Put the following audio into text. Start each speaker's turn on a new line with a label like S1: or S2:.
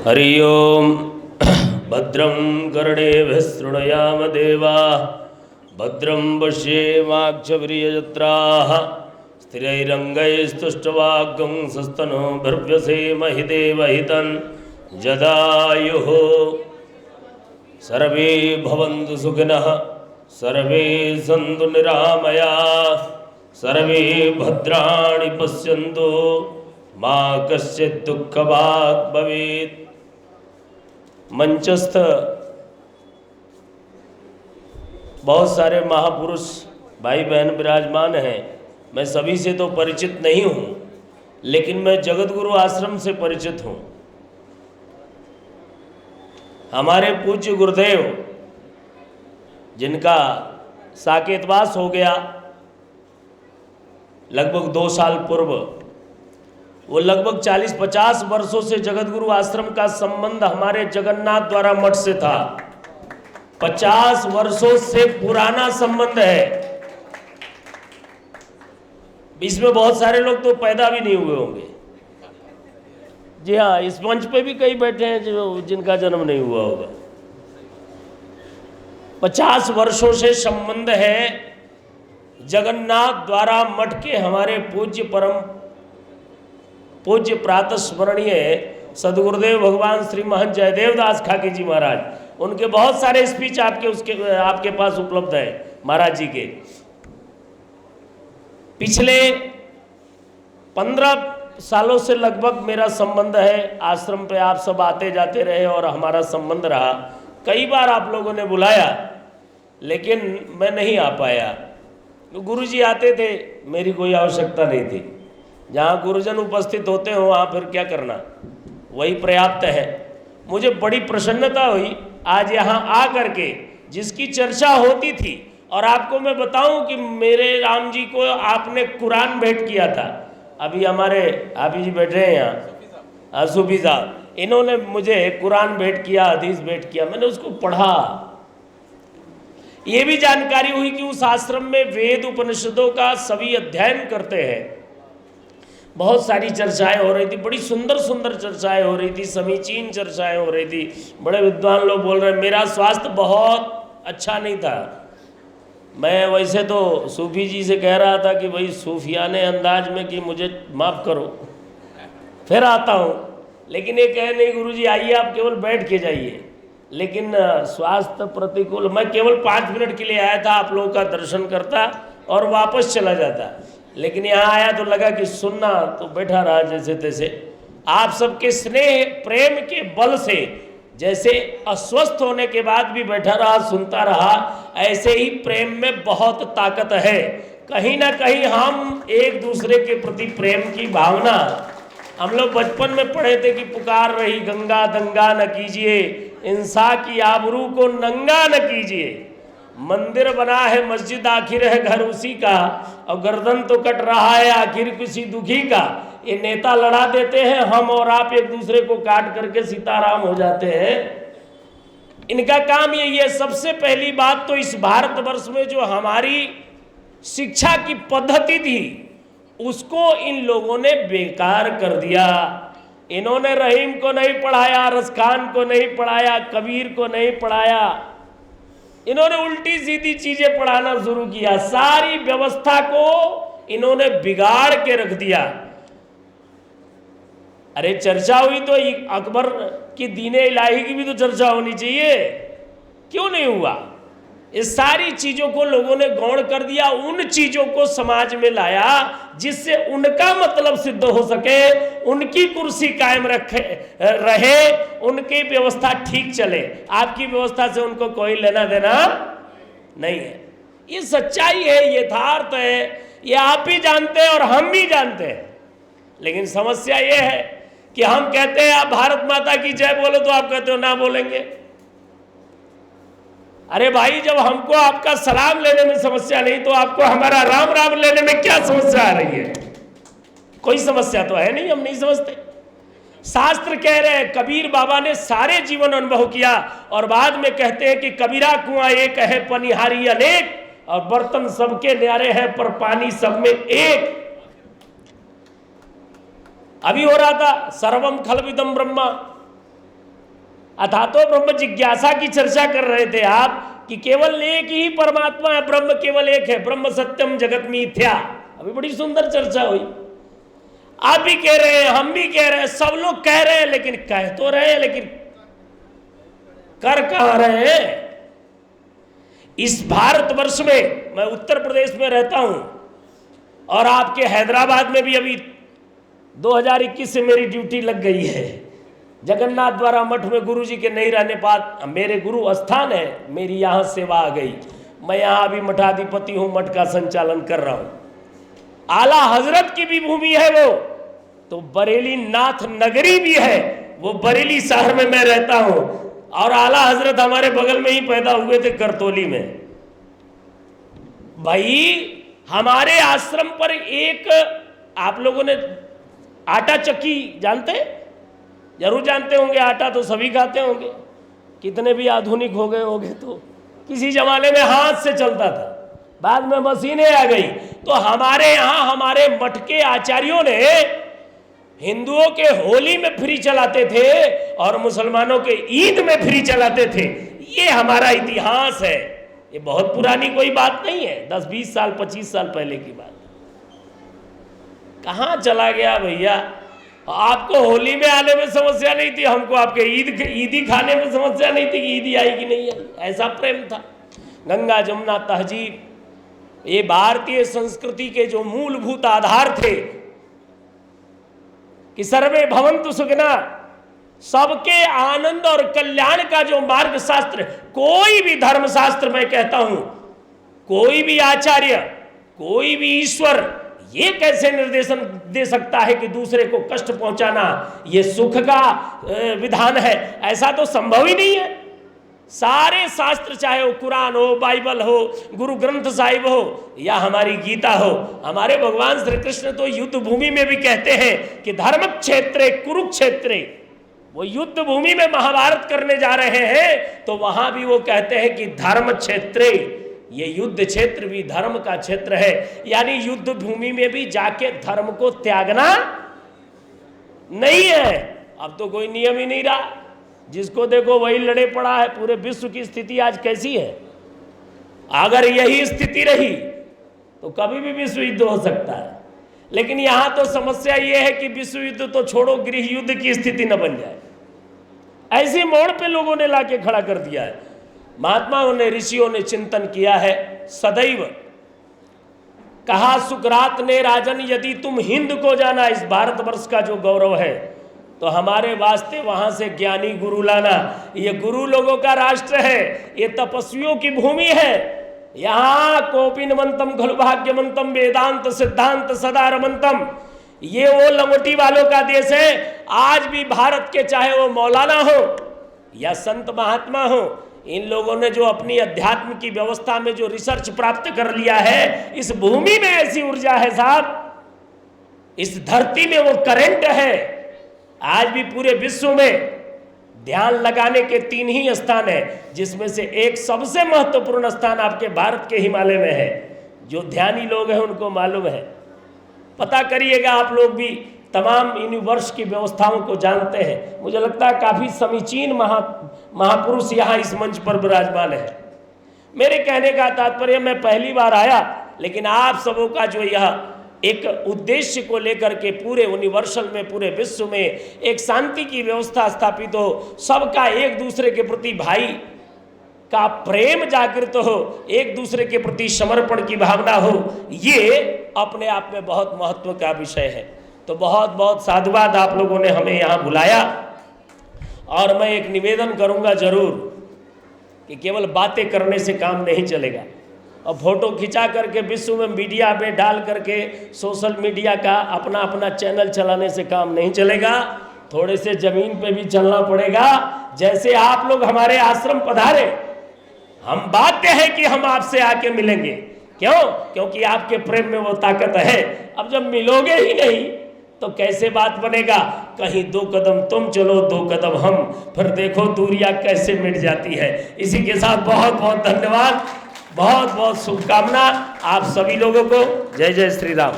S1: हरि ओम। भद्रं कर्णेभिः शृणुयाम देवाः, भद्रं पश्येमाक्षभिर्यजत्राः, स्थिरैरङ्गैस्तुष्टवाग्गं सस्तनूभिर्व्यसेमहि देवहितं जदायुः। सर्वे भवन्तु सुखिनः, सर्वे सन्तु निरामयाः, सर्वे भद्राणि पश्यन्तु मां कश्चित् दुःखभाग् भवेत्। मंचस्थ बहुत सारे महापुरुष भाई बहन विराजमान हैं। मैं सभी से तो परिचित नहीं हूँ, लेकिन मैं जगतगुरु आश्रम से परिचित हूँ। हमारे पूज्य गुरुदेव जिनका साकेतवास हो गया लगभग 2 साल पूर्व, वो लगभग 40-50 वर्षों से जगतगुरु आश्रम का संबंध हमारे जगन्नाथ द्वारा मठ से था। 50 वर्षों से पुराना संबंध है। इसमें बहुत सारे लोग तो पैदा भी नहीं हुए होंगे। जी हाँ, इस मंच पे भी कई बैठे हैं जो जिनका जन्म नहीं हुआ होगा। 50 वर्षों से संबंध है जगन्नाथ द्वारा मठ के हमारे पूज्य प्रातः स्मरणीय सदगुरुदेव भगवान श्री महंत जयदेव दास खाकी जी महाराज। उनके बहुत सारे स्पीच आपके पास उपलब्ध है महाराज जी के। पिछले 15 सालों से लगभग मेरा संबंध है। आश्रम पे आप सब आते जाते रहे और हमारा संबंध रहा। कई बार आप लोगों ने बुलाया, लेकिन मैं नहीं आ पाया। गुरुजी आते थे, मेरी कोई आवश्यकता नहीं थी। जहाँ गुरुजन उपस्थित होते हो वहाँ फिर क्या करना, वही पर्याप्त है। मुझे बड़ी प्रसन्नता हुई आज यहाँ आ करके, जिसकी चर्चा होती थी। और आपको मैं बताऊं कि मेरे राम जी को आपने कुरान भेंट किया था। अभी हमारे आप जी बैठे हैं यहाँ, सूफी साहब, इन्होंने मुझे कुरान भेंट किया, हदीस भेंट किया। मैंने उसको पढ़ा। ये भी जानकारी हुई कि उस आश्रम में वेद उपनिषदों का सभी अध्ययन करते हैं। बहुत सारी चर्चाएं हो रही थी, बड़ी सुंदर सुंदर चर्चाएं हो रही थी, समीचीन चर्चाएं हो रही थी। बड़े विद्वान लोग बोल रहे हैं। मेरा स्वास्थ्य बहुत अच्छा नहीं था। मैं वैसे तो सूफी जी से कह रहा था कि भाई सूफियाने अंदाज में कि मुझे माफ़ करो, फिर आता हूँ। लेकिन ये कहे नहीं गुरुजी आइए, आप केवल बैठ के जाइए। लेकिन स्वास्थ्य प्रतिकूल, मैं केवल 5 मिनट के लिए आया था, आप लोगों का दर्शन करता और वापस चला जाता। लेकिन यहाँ आया तो लगा कि सुनना, तो बैठा रहा जैसे तैसे। आप सबके स्नेह प्रेम के बल से जैसे अस्वस्थ होने के बाद भी बैठा रहा, सुनता रहा, ऐसे ही प्रेम में बहुत ताकत है। कहीं ना कहीं हम एक दूसरे के प्रति प्रेम की भावना, हम लोग बचपन में पढ़े थे कि पुकार रही गंगा दंगा न कीजिए, इंसान की आबरू को नंगा न कीजिए। मंदिर बना है मस्जिद आखिर है घर उसी का, और गर्दन तो कट रहा है आखिर किसी दुखी का। ये नेता लड़ा देते हैं, हम और आप एक दूसरे को काट करके सीताराम हो जाते हैं। इनका काम यही है। सबसे पहली बात तो इस भारतवर्ष में जो हमारी शिक्षा की पद्धति थी, उसको इन लोगों ने बेकार कर दिया। इन्होंने रहीम को नहीं पढ़ाया, रसखान को नहीं पढ़ाया, कबीर को नहीं पढ़ाया। इन्होंने उल्टी सीधी चीजें पढ़ाना शुरू किया। सारी व्यवस्था को इन्होंने बिगाड़ के रख दिया। अरे चर्चा हुई तो अकबर की दीने इलाही की भी तो चर्चा होनी चाहिए, क्यों नहीं हुआ? इस सारी चीजों को लोगों ने गौण कर दिया। उन चीजों को समाज में लाया जिससे उनका मतलब सिद्ध हो सके, उनकी कुर्सी कायम रहे, उनकी व्यवस्था ठीक चले। आपकी व्यवस्था से उनको कोई लेना देना नहीं है। ये सच्चाई है, यथार्थ है, ये आप भी जानते हैं और हम भी जानते हैं। लेकिन समस्या ये है कि हम कहते हैं आप भारत माता की जय बोलो, तो आप कहते हो ना बोलेंगे। अरे भाई, जब हमको आपका सलाम लेने में समस्या नहीं, तो आपको हमारा राम राम लेने में क्या समस्या आ रही है? कोई समस्या तो है नहीं, हम नहीं समझते। शास्त्र कह रहे हैं, कबीर बाबा ने सारे जीवन अनुभव किया और बाद में कहते हैं कि कबीरा कुआं एक है पनिहारी अनेक, और बर्तन सबके न्यारे हैं पर पानी सब में एक। अभी हो रहा था सर्वम खलविदम ब्रह्मा, अथा तो ब्रह्म जिज्ञासा की चर्चा कर रहे थे आप कि केवल एक ही परमात्मा है, ब्रह्म केवल एक है, ब्रह्म सत्यम जगत मिथ्या। अभी बड़ी सुंदर चर्चा हुई। आप भी कह रहे हैं, हम भी कह रहे हैं, सब लोग कह रहे हैं, लेकिन कह तो रहे हैं, लेकिन कर कहां रहे हैं? इस भारतवर्ष में, मैं उत्तर प्रदेश में रहता हूं और आपके हैदराबाद में भी अभी 2021 से मेरी ड्यूटी लग गई है। जगन्नाथ द्वारा मठ में गुरु जी के नहीं रहने पर मेरे गुरु स्थान है, मेरी यहाँ सेवा आ गई। मैं यहाँ भी मठाधिपति हूँ, मठ का संचालन कर रहा हूँ। आला हजरत की भी भूमि है वो, तो बरेली नाथ नगरी भी है, वो बरेली शहर में मैं रहता हूँ। और आला हजरत हमारे बगल में ही पैदा हुए थे, करतोली में। भाई हमारे आश्रम पर एक, आप लोगों ने आटा चक्की जानते, जरूर जानते होंगे, आटा तो सभी खाते होंगे, कितने भी आधुनिक हो गए होंगे। तो किसी जमाने में हाथ से चलता था, बाद में मशीनें आ गई। तो हमारे यहाँ हमारे मठ के आचार्यों ने हिंदुओं के होली में फ्री चलाते थे और मुसलमानों के ईद में फ्री चलाते थे। ये हमारा इतिहास है, ये बहुत पुरानी कोई बात नहीं है, 10-20 साल 25 साल पहले की बात। कहाँ चला गया भैया? आपको होली में आने में समस्या नहीं थी, हमको आपके ईदी खाने में समस्या नहीं थी कि ईदी आई कि नहीं आई। ऐसा प्रेम था। गंगा जमुना तहजीब, ये भारतीय संस्कृति के जो मूलभूत आधार थे कि सर्वे भवन्तु सुखिना, सबके आनंद और कल्याण का जो मार्ग शास्त्र, कोई भी धर्मशास्त्र, मैं कहता हूं कोई भी आचार्य, कोई भी ईश्वर ये कैसे निर्देशन दे सकता है कि दूसरे को कष्ट पहुंचाना ये सुख का विधान है? ऐसा तो संभव ही नहीं है। सारे शास्त्र, चाहे वो कुरान हो, बाइबल हो, गुरु ग्रंथ साहिब हो या हमारी गीता हो, हमारे भगवान श्री कृष्ण तो युद्ध भूमि में भी कहते हैं कि धर्म क्षेत्रे कुरुक्षेत्रे, वो युद्ध भूमि में महाभारत करने जा रहे हैं तो वहां भी वो कहते हैं कि धर्म क्षेत्रे, ये युद्ध क्षेत्र भी धर्म का क्षेत्र है। यानी युद्ध भूमि में भी जाके धर्म को त्यागना नहीं है। अब तो कोई नियम ही नहीं रहा, जिसको देखो वही लड़े पड़ा है। पूरे विश्व की स्थिति आज कैसी है? अगर यही स्थिति रही तो कभी भी विश्व युद्ध हो सकता है। लेकिन यहां तो समस्या यह है कि विश्व युद्ध तो छोड़ो, गृह युद्ध की स्थिति न बन जाए। ऐसे मोड़ पे लोगों ने लाके खड़ा कर दिया है। महात्माओं ने, ऋषियों ने चिंतन किया है सदैव। कहा सुकरात ने, राजन यदि तुम हिंद को जाना, इस भारतवर्ष का जो गौरव है, तो हमारे वास्ते वहां से ज्ञानी गुरु लाना। ये गुरु लोगों का राष्ट्र है, ये तपस्वियों की भूमि है। यहाँ कोपिनवंतम खलु भाग्यवंतम वेदांत सिद्धांत सदा रमंतम, ये वो लंगोटी वालों का देश है। आज भी भारत के, चाहे वो मौलाना हो या संत महात्मा हो, इन लोगों ने जो अपनी अध्यात्म की व्यवस्था में जो रिसर्च प्राप्त कर लिया है, इस भूमि में ऐसी ऊर्जा है साहब, इस धरती में वो करंट है। आज भी पूरे विश्व में ध्यान लगाने के 3 ही स्थान है, जिसमें से एक सबसे महत्वपूर्ण स्थान आपके भारत के हिमालय में है। जो ध्यानी लोग हैं उनको मालूम है, पता करिएगा। आप लोग भी तमाम यूनिवर्स की व्यवस्थाओं को जानते हैं। मुझे लगता है काफ़ी समीचीन महापुरुष यहाँ इस मंच पर विराजमान है। मेरे कहने का तात्पर्य, मैं पहली बार आया, लेकिन आप सबों का जो यह एक उद्देश्य को लेकर के पूरे यूनिवर्सल में, पूरे विश्व में एक शांति की व्यवस्था स्थापित हो, सबका एक दूसरे के प्रति भाई का प्रेम जागृत हो, एक दूसरे के प्रति समर्पण की भावना हो, ये अपने आप में बहुत महत्व का विषय है। तो बहुत बहुत साधुवाद, आप लोगों ने हमें यहाँ बुलाया। और मैं एक निवेदन करूँगा जरूर कि केवल बातें करने से काम नहीं चलेगा, और फोटो खिंचा करके विश्व में मीडिया में डाल करके सोशल मीडिया का अपना अपना चैनल चलाने से काम नहीं चलेगा। थोड़े से जमीन पे भी चलना पड़ेगा। जैसे आप लोग हमारे आश्रम पधारे, हम बाध्य है कि हम आपसे आके मिलेंगे। क्यों? क्योंकि आपके प्रेम में वो ताकत है। अब जब मिलोगे ही नहीं तो कैसे बात बनेगा? कहीं 2 कदम तुम चलो, 2 कदम हम, फिर देखो दूरियां कैसे मिट जाती है। इसी के साथ बहुत बहुत धन्यवाद, बहुत बहुत शुभकामना आप सभी लोगों को। जय जय श्री राम।